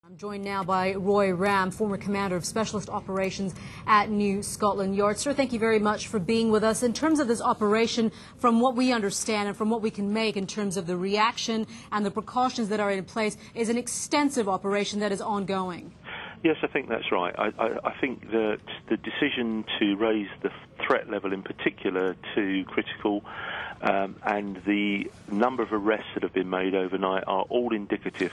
I'm joined now by Roy Ram, former commander of Specialist Operations at New Scotland Yard. Sir, thank you very much for being with us. In terms of this operation, from what we understand and from what we can make in terms of the reaction and the precautions that are in place, is an extensive operation that is ongoing. Yes, I think that's right. I think that the decision to raise the threat level in particular to critical and the number of arrests that have been made overnight are all indicative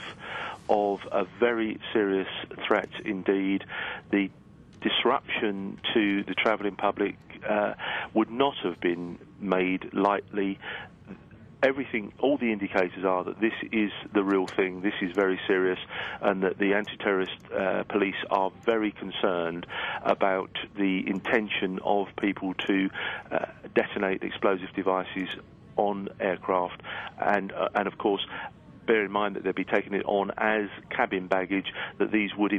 of a very serious threat indeed. The disruption to the travelling public would not have been made lightly. Everything, all the indicators are that this is the real thing, this is very serious, and that the anti-terrorist police are very concerned about the intention of people to detonate explosive devices on aircraft, and of course, bear in mind that they'll be taking it on as cabin baggage, that these would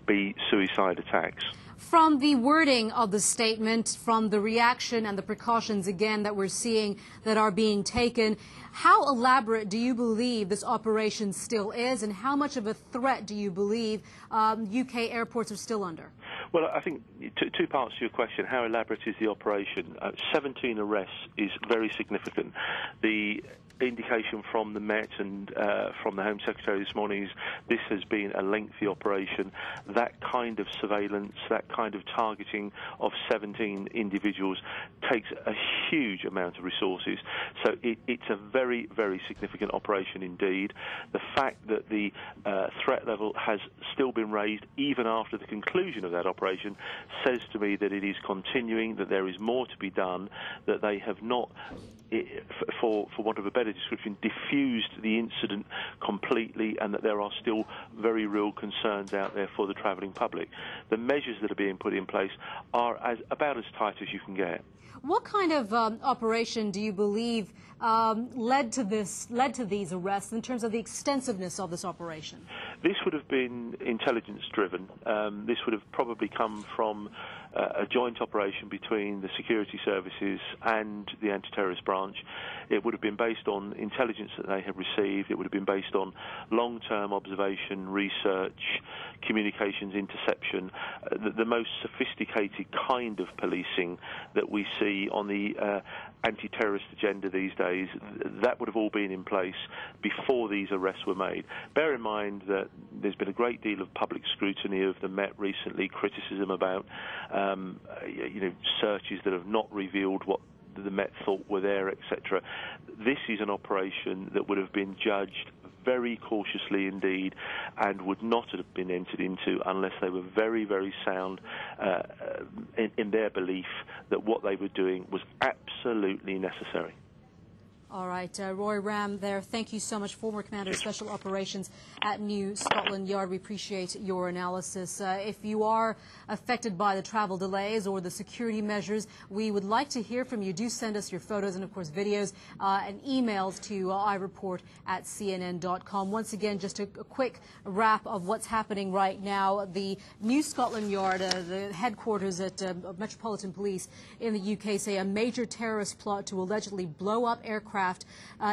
be suicide attacks. From the wording of the statement, from the reaction and the precautions, again, that we're seeing that are being taken, how elaborate do you believe this operation still is, and how much of a threat do you believe UK airports are still under? Well, I think two parts to your question. How elaborate is the operation? 17 arrests is very significant. The indication from the Met and from the Home Secretary this morning is this has been a lengthy operation. That kind of surveillance, that kind of targeting of 17 individuals takes a huge amount of resources. So it's a very, very significant operation indeed. The fact that the threat level has still been raised even after the conclusion of that operation says to me that it is continuing, that there is more to be done, that they have not, for want of a better description, diffused the incident completely, and that there are still very real concerns out there for the travelling public. The measures that are being put in place are about as tight as you can get. What kind of operation do you believe led to these arrests in terms of the extensiveness of this operation? This would have been intelligence-driven. This would have probably come from a joint operation between the security services and the anti-terrorist branch. It would have been based on intelligence that they had received. It would have been based on long-term observation, research, communications interception, the most sophisticated kind of policing that we see on the anti-terrorist agenda these days. That would have all been in place before these arrests were made. Bear in mind that there's been a great deal of public scrutiny of the Met recently, criticism about searches that have not revealed what the Met thought were there, etc. This is an operation that would have been judged very cautiously indeed, and would not have been entered into unless they were very, very sound in their belief that what they were doing was absolutely necessary. All right, Roy Ram there, thank you so much, former Commander of Special Operations at New Scotland Yard. We appreciate your analysis. If you are affected by the travel delays or the security measures, we would like to hear from you. Do send us your photos and, of course, videos and emails to ireport@cnn.com. Once again, just a quick wrap of what's happening right now. The New Scotland Yard, the headquarters at Metropolitan Police in the UK, say a major terrorist plot to allegedly blow up aircraft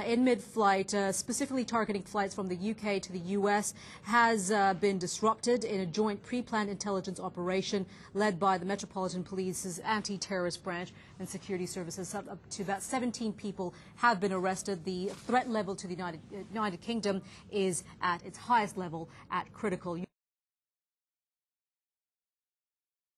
in mid-flight, specifically targeting flights from the UK to the US, has been disrupted in a joint pre-planned intelligence operation led by the Metropolitan Police's anti-terrorist branch and security services. Up to about 17 people have been arrested. The threat level to the United Kingdom is at its highest level, at critical.